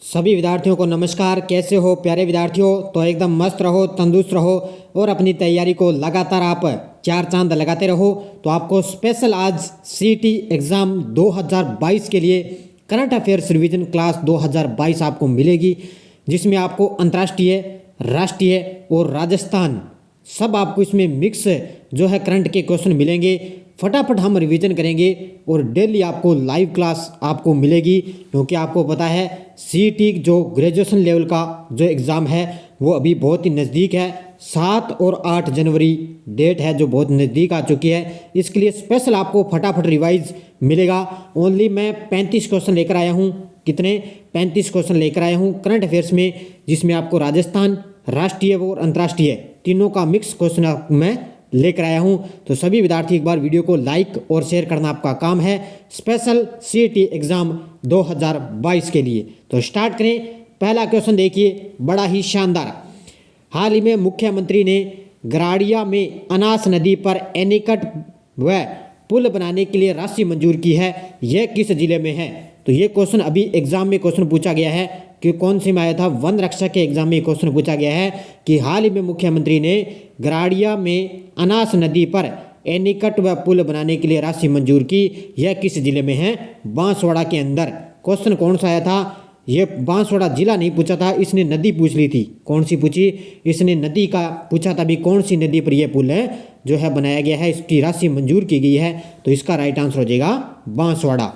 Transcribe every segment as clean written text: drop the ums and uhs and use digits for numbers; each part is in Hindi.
सभी विद्यार्थियों को नमस्कार। कैसे हो प्यारे विद्यार्थियों? तो एकदम मस्त रहो, तंदुरुस्त रहो और अपनी तैयारी को लगातार आप चार चांद लगाते रहो। तो आपको स्पेशल आज सीईटी एग्ज़ाम 2022 के लिए करंट अफेयर्स रिवीजन क्लास 2022 आपको मिलेगी, जिसमें आपको अंतर्राष्ट्रीय, राष्ट्रीय और राजस्थान सब आपको इसमें मिक्स जो है करंट के क्वेश्चन मिलेंगे। फटाफट हम रिवीजन करेंगे और डेली आपको लाइव क्लास आपको मिलेगी, क्योंकि आपको पता है सीईटी जो ग्रेजुएशन लेवल का जो एग्ज़ाम है वो अभी बहुत ही नज़दीक है। 7 और 8 जनवरी डेट है जो बहुत नज़दीक आ चुकी है। इसके लिए स्पेशल आपको फटाफट रिवाइज मिलेगा। ओनली मैं 35 क्वेश्चन लेकर आया हूँ। कितने? 35 क्वेश्चन लेकर आया हूँ करंट अफेयर्स में, जिसमें आपको राजस्थान, राष्ट्रीय और अंतर्राष्ट्रीय तीनों का मिक्स क्वेश्चन मैं लेकर आया हूं। तो सभी विद्यार्थी एक बार वीडियो को लाइक और शेयर करना आपका काम है स्पेशल सीईटी एग्जाम 2022 के लिए। तो स्टार्ट करें। पहला क्वेश्चन देखिए, बड़ा ही शानदार। हाल ही में मुख्यमंत्री ने गराड़िया में अनास नदी पर एनीकट व पुल बनाने के लिए राशि मंजूर की है। यह किस जिले में है? तो ये क्वेश्चन अभी एग्जाम में क्वेश्चन पूछा गया है कि कौन से में आया था, वन रक्षा के एग्जाम में क्वेश्चन पूछा गया है कि हाल ही में मुख्यमंत्री ने गराड़िया में अनास नदी पर एनीकट व पुल बनाने के लिए राशि मंजूर की। यह किस जिले में है? बांसवाड़ा के अंदर। क्वेश्चन कौन सा आया था? ये बांसवाड़ा जिला नहीं पूछा था, इसने नदी पूछ ली थी। कौन सी पूछी? इसने नदी का पूछा था भी, कौन सी नदी पर यह पुल है जो है बनाया गया है, इसकी राशि मंजूर की गई है। तो इसका राइट आंसर हो जाएगा बांसवाड़ा।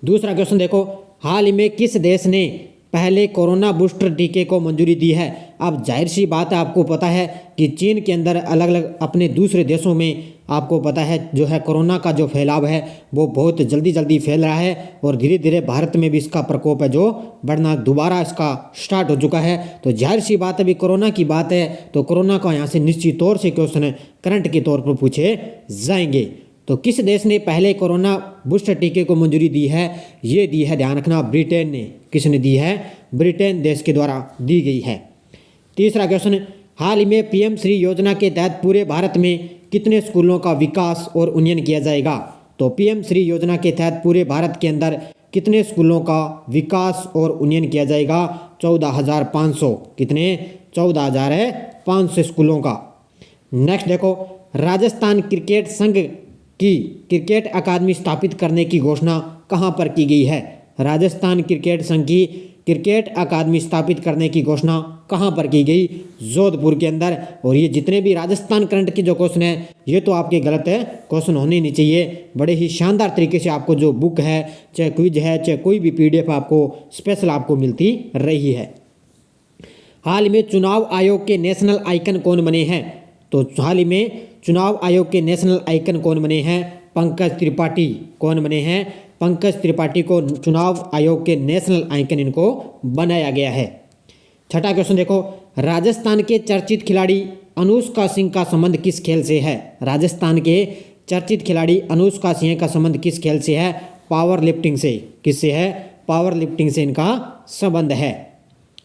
दूसरा क्वेश्चन देखो, हाल ही में किस देश ने पहले कोरोना बूस्टर टीके को मंजूरी दी है? अब जाहिर सी बात है, आपको पता है कि चीन के अंदर अलग अलग अपने दूसरे देशों में आपको पता है जो है कोरोना का जो फैलाव है वो बहुत जल्दी फैल रहा है, और धीरे धीरे भारत में भी इसका प्रकोप है जो बढ़ना दोबारा इसका स्टार्ट हो चुका है। तो जाहिर सी बात है, अभी कोरोना की बात है तो कोरोना का यहाँ से निश्चित तौर से क्वेश्चन करंट के तौर पर पूछे जाएंगे। तो किस देश ने पहले कोरोना बूस्टर टीके को मंजूरी दी है? ये दी है, ध्यान रखना, ब्रिटेन ने। किसने दी है? ब्रिटेन देश के द्वारा दी गई है। तीसरा क्वेश्चन, हाल ही में पीएम श्री योजना के तहत पूरे भारत में कितने स्कूलों का विकास और उन्नयन किया जाएगा? तो पीएम श्री योजना के तहत पूरे भारत के अंदर कितने स्कूलों का विकास और उन्नयन किया जाएगा? 14,500। कितने? 14,500 स्कूलों का। नेक्स्ट देखो, राजस्थान क्रिकेट संघ की क्रिकेट अकादमी स्थापित करने की घोषणा कहां पर की गई है? राजस्थान क्रिकेट संघ की क्रिकेट अकादमी स्थापित करने की घोषणा कहां पर की गई? जोधपुर के अंदर। और ये जितने भी राजस्थान करंट के जो क्वेश्चन है ये तो आपके गलत है, क्वेश्चन होने नहीं चाहिए। बड़े ही शानदार तरीके से आपको जो बुक है, चाहे क्विज है, चाहे कोई भी पीडीएफ आपको स्पेशल आपको मिलती रही है। हाल में चुनाव आयोग के नेशनल आइकन कौन बने हैं? तो हाल ही में चुनाव आयोग के नेशनल आइकन कौन बने हैं? पंकज त्रिपाठी। कौन बने हैं? पंकज त्रिपाठी को चुनाव आयोग के नेशनल आइकन इनको बनाया गया है। छठा क्वेश्चन देखो, राजस्थान के चर्चित खिलाड़ी अनुष्का सिंह का संबंध किस खेल से है? राजस्थान के चर्चित खिलाड़ी अनुष्का सिंह का संबंध किस खेल से है? पावर लिफ्टिंग से। किससे है? पावर लिफ्टिंग से इनका संबंध है।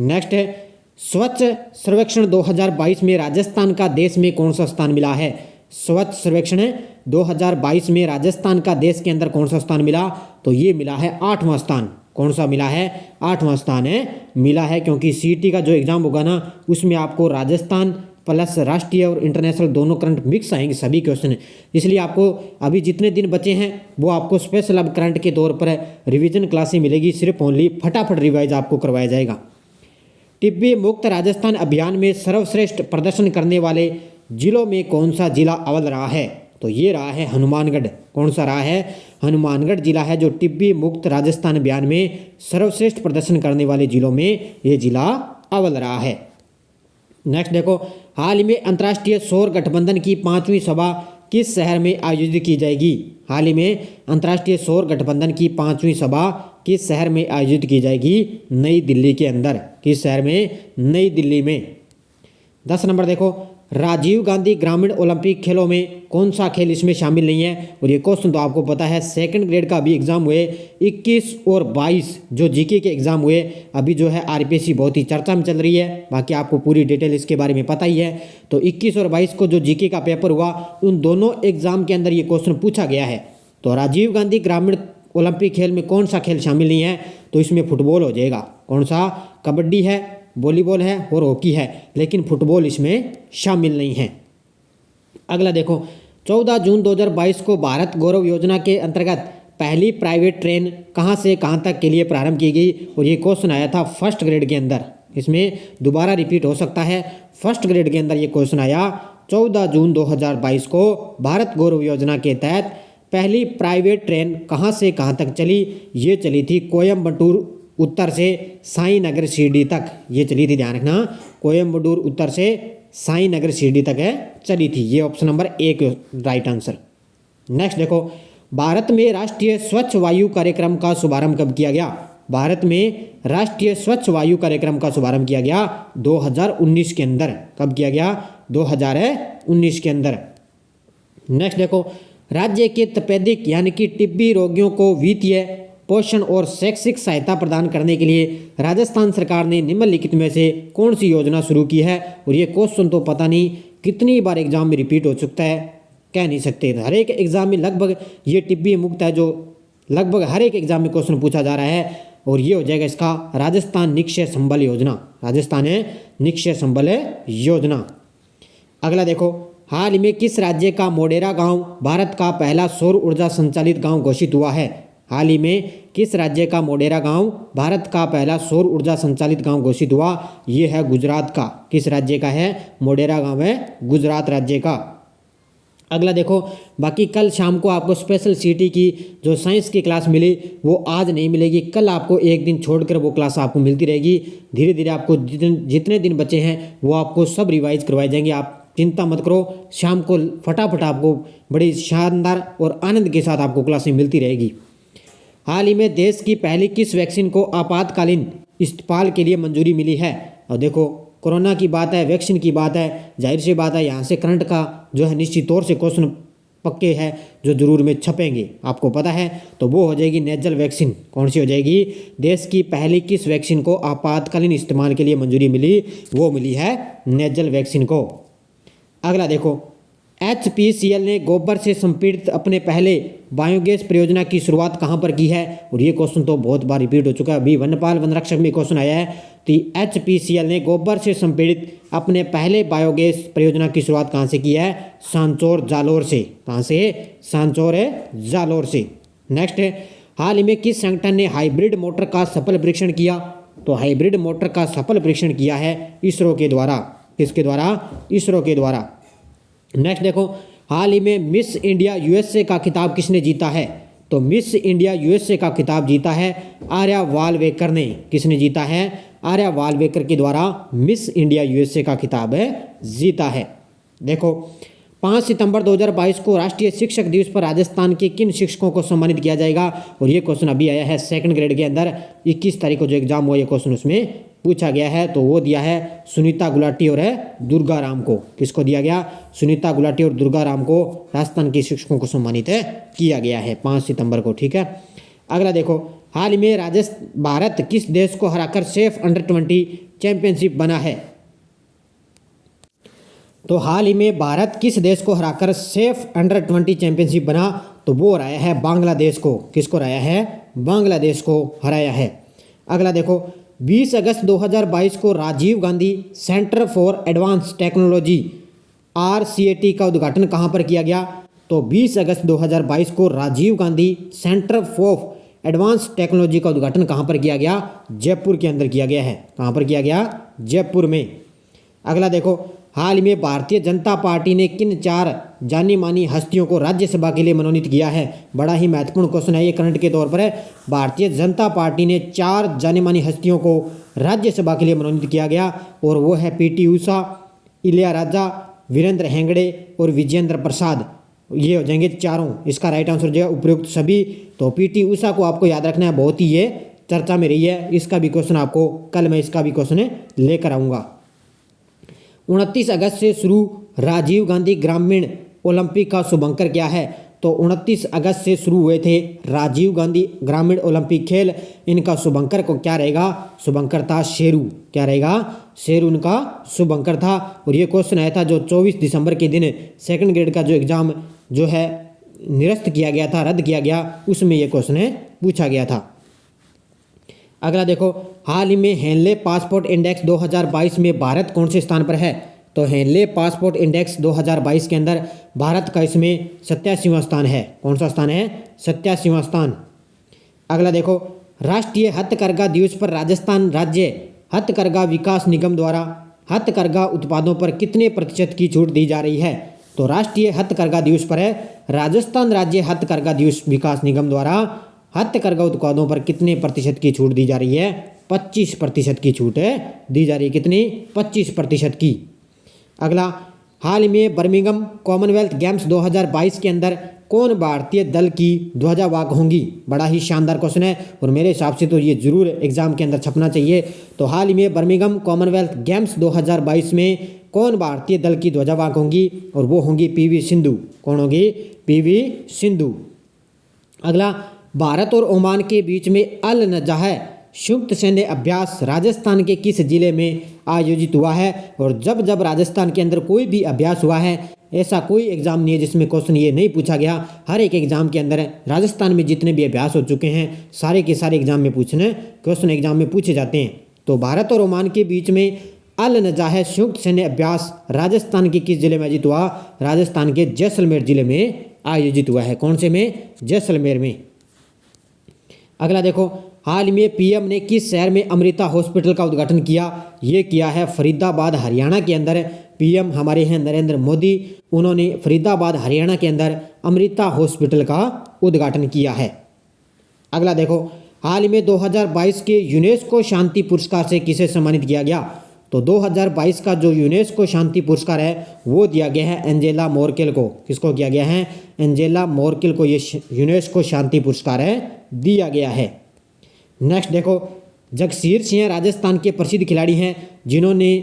नेक्स्ट है, स्वच्छ सर्वेक्षण 2022 में राजस्थान का देश में कौन सा स्थान मिला है? स्वच्छ सर्वेक्षण 2022 में राजस्थान का देश के अंदर कौन सा स्थान मिला? तो ये मिला है 8वां स्थान। कौन सा मिला है? 8वां स्थान है मिला है, क्योंकि सीईटी का जो एग्जाम होगा ना उसमें आपको राजस्थान प्लस राष्ट्रीय और इंटरनेशनल दोनों करंट मिक्स आएंगे सभी क्वेश्चन। इसलिए आपको अभी जितने दिन बचे हैं वो आपको स्पेशल अब करंट के तौर पर रिवीजन क्लासें मिलेगी। सिर्फ ओनली फटाफट रिवाइज आपको करवाया जाएगा। टीबी मुक्त राजस्थान अभियान में सर्वश्रेष्ठ प्रदर्शन करने वाले जिलों में कौन सा जिला अव्वल रहा है? तो ये रहा है हनुमानगढ़। कौन सा रहा है? हनुमानगढ़ जिला है जो टीबी मुक्त राजस्थान अभियान में सर्वश्रेष्ठ प्रदर्शन करने वाले जिलों में ये जिला अव्वल रहा है। नेक्स्ट देखो, हाल ही में अंतर्राष्ट्रीय सौर गठबंधन की 5वीं सभा किस शहर में आयोजित की जाएगी? हाल ही में अंतर्राष्ट्रीय सौर गठबंधन की 5वीं सभा किस शहर में आयोजित की जाएगी? नई दिल्ली के अंदर। किस शहर में? नई दिल्ली में। 10 नंबर देखो, राजीव गांधी ग्रामीण ओलंपिक खेलों में कौन सा खेल इसमें शामिल नहीं है? और ये क्वेश्चन तो आपको पता है, सेकंड ग्रेड का अभी एग्जाम हुए 21 और 22 जो जीके के एग्जाम हुए, अभी जो है आरपीएससी बहुत ही चर्चा में चल रही है। बाकी आपको पूरी डिटेल इसके बारे में पता ही है। तो 21 और 22 को जो जीके का पेपर हुआ उन दोनों एग्जाम के अंदर ये क्वेश्चन पूछा गया है। तो राजीव गांधी ग्रामीण ओलंपिक खेल में कौन सा खेल शामिल नहीं है, तो इसमें फुटबॉल हो जाएगा। कौन सा? कबड्डी है, वॉलीबॉल है और हॉकी है, लेकिन फुटबॉल इसमें शामिल नहीं है। अगला देखो, 14 जून 2022 को भारत गौरव योजना के अंतर्गत पहली प्राइवेट ट्रेन कहाँ से कहाँ तक के लिए प्रारंभ की गई, और ये क्वेश्चन आया था फर्स्ट ग्रेड के अंदर। इसमें दोबारा रिपीट हो सकता है। फर्स्ट ग्रेड के अंदर ये क्वेश्चन आया 14 जून 2022 को भारत गौरव योजना के तहत पहली प्राइवेट ट्रेन कहाँ से कहाँ तक चली। ये चली थी कोयम्बटूर उत्तर से साईनगर शिरडी तक। ये चली थी, ध्यान रखना, कोयम्बटूर उत्तर से साईनगर शिरडी तक है चली थी। ये option number 1 right answer. Next देखो, भारत में राष्ट्रीय स्वच्छ वायु कार्यक्रम का शुभारंभ कब किया गया। भारत में राष्ट्रीय स्वच्छ वायु कार्यक्रम का शुभारंभ किया गया 2019 के अंदर। कब किया गया? 2019 के अंदर। नेक्स्ट देखो, राज्य के तपेदिक यानी कि टिब्बी रोगियों को वित्तीय, पोषण और शैक्षिक सहायता प्रदान करने के लिए राजस्थान सरकार ने निम्नलिखित में से कौन सी योजना शुरू की है। और ये क्वेश्चन तो पता नहीं कितनी बार एग्जाम में रिपीट हो चुका है, कह नहीं सकते। हर एक एग्जाम में लगभग ये टिब्बी मुक्त है, जो लगभग हर एक एग्जाम में क्वेश्चन पूछा जा रहा है। और ये हो जाएगा इसका राजस्थान निक्षय संबल योजना। राजस्थान है निक्षय संबल योजना। अगला देखो, हाल ही में किस राज्य का मोढेरा गांव भारत का पहला सौर ऊर्जा संचालित गांव घोषित हुआ है। हाल ही में किस राज्य का मोढेरा गांव भारत का पहला सौर ऊर्जा संचालित गांव घोषित हुआ। ये है गुजरात का। किस राज्य का है? मोढेरा गांव है गुजरात राज्य का। अगला देखो, बाकी कल शाम को आपको स्पेशल सिटी की जो साइंस की क्लास मिली वो आज नहीं मिलेगी। कल आपको एक दिन छोड़कर वो क्लास आपको मिलती रहेगी। धीरे धीरे आपको जितने दिन बचे हैं वो आपको सब रिवाइज करवाए जाएंगे। आप चिंता मत करो, शाम को फटाफट आपको बड़ी शानदार और आनंद के साथ आपको क्लासें मिलती रहेगी। हाल ही में देश की पहली किस वैक्सीन को आपातकालीन इस्तेमाल के लिए मंजूरी मिली है। और देखो, कोरोना की बात है, वैक्सीन की बात है, जाहिर सी बात है यहाँ से करंट का जो है निश्चित तौर से क्वेश्चन पक्के हैं जो जरूर में छपेंगे, आपको पता है। तो वो हो जाएगी नेजल वैक्सीन। कौन सी हो जाएगी? देश की पहली किस वैक्सीन को आपातकालीन इस्तेमाल के लिए मंजूरी मिली? वो मिली है नेजल वैक्सीन को। अगला देखो, HPCL ने गोबर से संपीड़ित अपने पहले बायोगैस परियोजना की शुरुआत कहाँ पर की है। और ये क्वेश्चन तो बहुत बार रिपीट हो चुका है। अभी वनपाल वन रक्षक में क्वेश्चन आया है। तो HPCL ने गोबर से संपीड़ित अपने पहले बायोगैस परियोजना की शुरुआत कहाँ से की है? सांचौर जालोर से। कहाँ से? सांचौर जालोर से। नेक्स्ट है, हाल ही में किस संगठन ने हाइब्रिड मोटर का सफल परीक्षण किया। तो हाइब्रिड मोटर का सफल परीक्षण किया है इसरो के द्वारा। किसके द्वारा? इसरो के द्वारा। नेक्स्ट देखो, हाल ही में मिस इंडिया USA का खिताब किसने जीता है। तो मिस इंडिया USA का खिताब जीता है आर्या वालवेकर ने। किसने जीता है? आर्या वालवेकर के द्वारा मिस इंडिया USA का खिताब जीता है। देखो, 5 सितंबर 2022 को राष्ट्रीय शिक्षक दिवस पर राजस्थान के किन शिक्षकों को सम्मानित किया जाएगा। और ये क्वेश्चन अभी आया है सेकंड ग्रेड के अंदर। 21 तारीख को जो एग्जाम हुआ ये क्वेश्चन उसमें पूछा गया है। तो वो दिया है सुनीता गुलाटी और दुर्गा राम को। किसको दिया गया? सुनीता गुलाटी और दुर्गा राम को राजस्थान के शिक्षकों को सम्मानित किया गया है 5 सितंबर को। ठीक है। अगला देखो, हाल ही में भारत किस देश को हराकर सेफ अंडर-20 चैंपियनशिप बना है। तो हाल ही में भारत किस देश को हराकर सेफ अंडर-20 चैंपियनशिप बना। तो वो हराया है बांग्लादेश को। किसको हराया है? बांग्लादेश को हराया है। अगला देखो, 20 अगस्त 2022 को Rajiv Gandhi centre for advance technology RCAT का उद्घाटन कहाँ पर किया गया। तो 20 अगस्त 2022 को Rajiv Gandhi centre for advance technology का उद्घाटन कहाँ पर किया गया? जयपुर के अंदर किया गया है। कहाँ पर किया गया? जयपुर में। अगला देखो, हाल ही में भारतीय जनता पार्टी ने किन 4 जानी मानी हस्तियों को राज्यसभा के लिए मनोनीत किया है। बड़ा ही महत्वपूर्ण क्वेश्चन है ये करंट के तौर पर है। भारतीय जनता पार्टी ने 4 जानी मानी हस्तियों को राज्यसभा के लिए मनोनीत किया गया और वो है PT ऊषा, इलैयाराजा, वीरेंद्र हेगड़े और विजेंद्र प्रसाद। ये हो जाएंगे चारों। इसका राइट आंसर हो जाएगा उपयुक्त सभी। तो PT ऊषा को आपको याद रखना है, बहुत ही ये चर्चा में रही है। इसका भी क्वेश्चन आपको कल मैं इसका भी क्वेश्चन लेकर आऊँगा। 29 अगस्त से शुरू राजीव गांधी ग्रामीण ओलंपिक का शुभंकर क्या है। तो 29 अगस्त से शुरू हुए थे राजीव गांधी ग्रामीण ओलंपिक खेल। इनका शुभंकर को क्या रहेगा? शुभंकर था शेरू। क्या रहेगा? शेरू इनका शुभंकर था। और ये क्वेश्चन आया था जो 24 दिसंबर के दिन सेकंड ग्रेड का जो एग्ज़ाम जो है निरस्त किया गया था, रद्द किया गया, उसमें ये क्वेश्चन पूछा गया था। अगला देखो, हाल ही में हेनले पासपोर्ट इंडेक्स 2022 में भारत कौन से स्थान पर है? तो हेनले पासपोर्ट इंडेक्स 2022 के अंदर भारत का इसमें 87वां स्थान है। कौन सा स्थान है? 87वां स्थान। अगला देखो, राष्ट्रीय हथकरघा दिवस पर राजस्थान राज्य हथकरघा विकास निगम द्वारा हथकरघा उत्पादों पर कितने प्रतिशत की छूट दी जा रही है? तो राष्ट्रीय हथकरघा दिवस पर है राजस्थान राज्य हथकरघा दिवस विकास निगम द्वारा हथकरघा उत्पादों पर कितने प्रतिशत की छूट दी जा रही है? 25% की छूट दी जा रही है। कितनी? 25% की। अगला, हाल में बर्मिंघम कॉमनवेल्थ गेम्स 2022 के अंदर कौन भारतीय दल की ध्वजावाहक होंगी? बड़ा ही शानदार क्वेश्चन है और मेरे हिसाब से तो ये जरूर एग्जाम के अंदर छपना चाहिए। तो हाल ही में बर्मिंघम कॉमनवेल्थ गेम्स 2022 में कौन भारतीय दल की ध्वजावाहक होंगी? और वो होंगी पीवी सिंधु। कौन होगी? पीवी सिंधु। अगला, भारत और ओमान के बीच में अल नजाह संयुक्त सैन्य अभ्यास राजस्थान के किस जिले में आयोजित हुआ है? और जब राजस्थान के अंदर कोई भी अभ्यास हुआ है, ऐसा कोई एग्जाम नहीं है जिसमें क्वेश्चन ये नहीं पूछा गया। हर एक एग्जाम के अंदर राजस्थान में जितने भी अभ्यास हो चुके हैं सारे के सारे एग्जाम में क्वेश्चन एग्जाम में पूछे जाते हैं। तो भारत और ओमान के बीच में अल नजाह संयुक्त सैन्य अभ्यास राजस्थान के किस जिले में आयोजित हुआ? राजस्थान के जैसलमेर जिले में आयोजित हुआ है। कौन से में? जैसलमेर में। अगला देखो, हाल में पीएम ने किस शहर में अमृता हॉस्पिटल का उद्घाटन किया? ये किया है फरीदाबाद हरियाणा के अंदर। पीएम हमारे हैं नरेंद्र मोदी, उन्होंने फरीदाबाद हरियाणा के अंदर अमृता हॉस्पिटल का उद्घाटन किया है। अगला देखो, हाल में 2022 के यूनेस्को शांति पुरस्कार से किसे सम्मानित किया गया? तो 2022 का जो यूनेस्को शांति पुरस्कार है वो दिया गया है एंजेला मोर्केल को। किसको किया गया है? एंजेला मोर्केल को ये यूनेस्को शांति पुरस्कार दिया गया है। नेक्स्ट देखो, जगसीर सिंह राजस्थान के प्रसिद्ध खिलाड़ी हैं जिन्होंने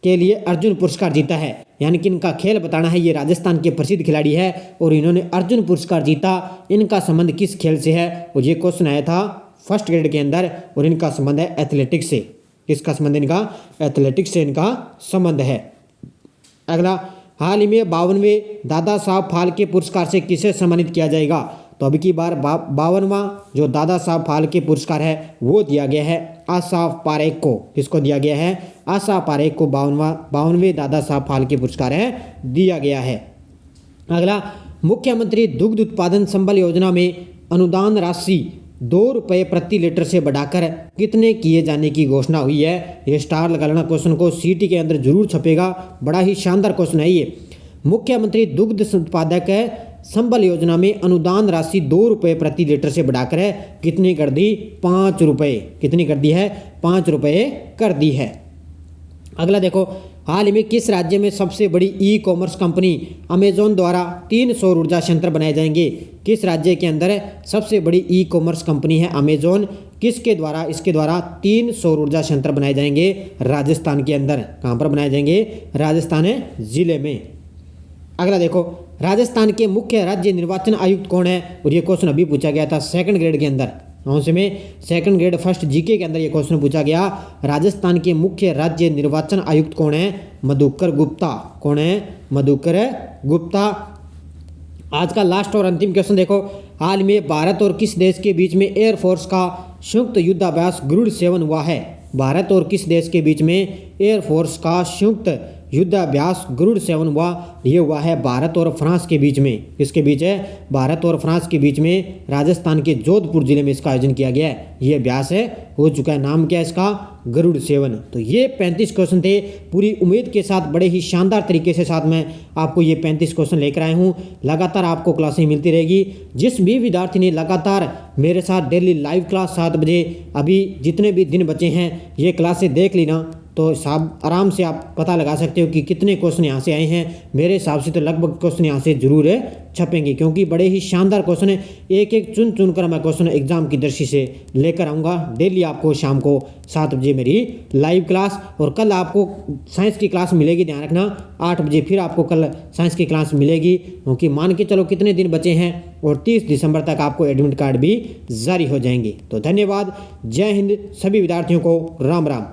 के लिए अर्जुन पुरस्कार जीता है। यानी कि इनका खेल बताना है। ये राजस्थान के प्रसिद्ध खिलाड़ी है और इन्होंने अर्जुन पुरस्कार जीता। इनका संबंध किस खेल से है? और ये क्वेश्चन आया था फर्स्ट ग्रेड के अंदर और इनका संबंध है एथलेटिक्स से। किसका संबंध? इनका एथलेटिक्स से इनका संबंध है। अगला, हाल ही में 52वें दादा साहब फाल्के पुरस्कार से किसे सम्मानित किया जाएगा? तो अभी की बार 52वां जो दादा साहब फाल्के पुरस्कार है वो दिया गया है आसाफ पारेख को। किसको दिया गया है? आसाफ पारेख को 52वें दादा साहब फाल्के पुरस्कार दिया गया है। अगला, मुख्यमंत्री दुग्ध उत्पादन संबल योजना में अनुदान राशि 2 रुपये प्रति लीटर से बढ़ाकर कितने किए जाने की घोषणा हुई है? ये स्टार लगा लेना क्वेश्चन को, सीटी के अंदर जरूर छपेगा। बड़ा ही शानदार क्वेश्चन है ये। मुख्यमंत्री दुग्ध उत्पादक संबल योजना में अनुदान राशि 2 रुपये प्रति लीटर से बढ़ाकर कितनी कर दी? 5 रुपये। कितनी कर दी है? 5 रुपये कर दी है। अगला देखो, हाल ही में किस राज्य में सबसे बड़ी ई कॉमर्स कंपनी अमेजोन द्वारा 3 सौर ऊर्जा संयंत्र बनाए जाएंगे? किस राज्य के अंदर सबसे बड़ी ई कॉमर्स कंपनी है अमेजोन? किसके द्वारा? इसके द्वारा 3 सौर ऊर्जा संयंत्र बनाए जाएंगे राजस्थान के अंदर। कहाँ पर बनाए जाएंगे? राजस्थान जिले में। अगला देखो, राजस्थान के मुख्य राज्य निर्वाचन आयुक्त कौन है? और ये क्वेश्चन अभी पूछा गया था सेकंड ग्रेड के अंदर। कौन से में? सेकंड ग्रेड फर्स्ट जीके के अंदर ये क्वेश्चन पूछा गया। राजस्थान के मुख्य राज्य निर्वाचन आयुक्त कौन है? मधुकर गुप्ता। कौन है? मधुकर गुप्ता। आज का लास्ट और अंतिम क्वेश्चन देखो, हाल में भारत और किस देश के बीच में एयरफोर्स का संयुक्त युद्धाभ्यास गरुड़ 7 हुआ है? भारत और किस देश के बीच में एयरफोर्स का संयुक्त युद्धाभ्यास गरुड़ 7 हुआ? ये हुआ है भारत और फ्रांस के बीच में। किसके बीच है? भारत और फ्रांस के बीच में राजस्थान के जोधपुर जिले में इसका आयोजन किया गया है। ये अभ्यास हो चुका है। नाम क्या है इसका? गरुड़ 7। तो ये 35 क्वेश्चन थे। पूरी उम्मीद के साथ बड़े ही शानदार तरीके से साथ में आपको ये 35 क्वेश्चन लेकर आए हूँ। लगातार आपको क्लासें मिलती रहेगी। जिस भी विद्यार्थी ने लगातार मेरे साथ डेली लाइव क्लास 7 बजे अभी जितने भी दिन बचे हैं ये क्लासें देख ली ना, तो साहब आराम से आप पता लगा सकते हो कि कितने क्वेश्चन यहाँ से आए हैं। मेरे हिसाब से तो लगभग क्वेश्चन यहाँ से जरूर छपेंगे, क्योंकि बड़े ही शानदार क्वेश्चन है। एक एक चुन कर मैं क्वेश्चन एग्जाम की दृष्टि से लेकर आऊँगा। डेली आपको शाम को 7 बजे मेरी लाइव क्लास, और कल आपको साइंस की क्लास मिलेगी। ध्यान रखना 8 बजे फिर आपको कल साइंस की क्लास मिलेगी, क्योंकि मान के चलो कितने दिन बचे हैं और 30 दिसंबर तक आपको एडमिट कार्ड भी जारी हो जाएंगे। तो धन्यवाद। जय हिंद। सभी विद्यार्थियों को राम राम।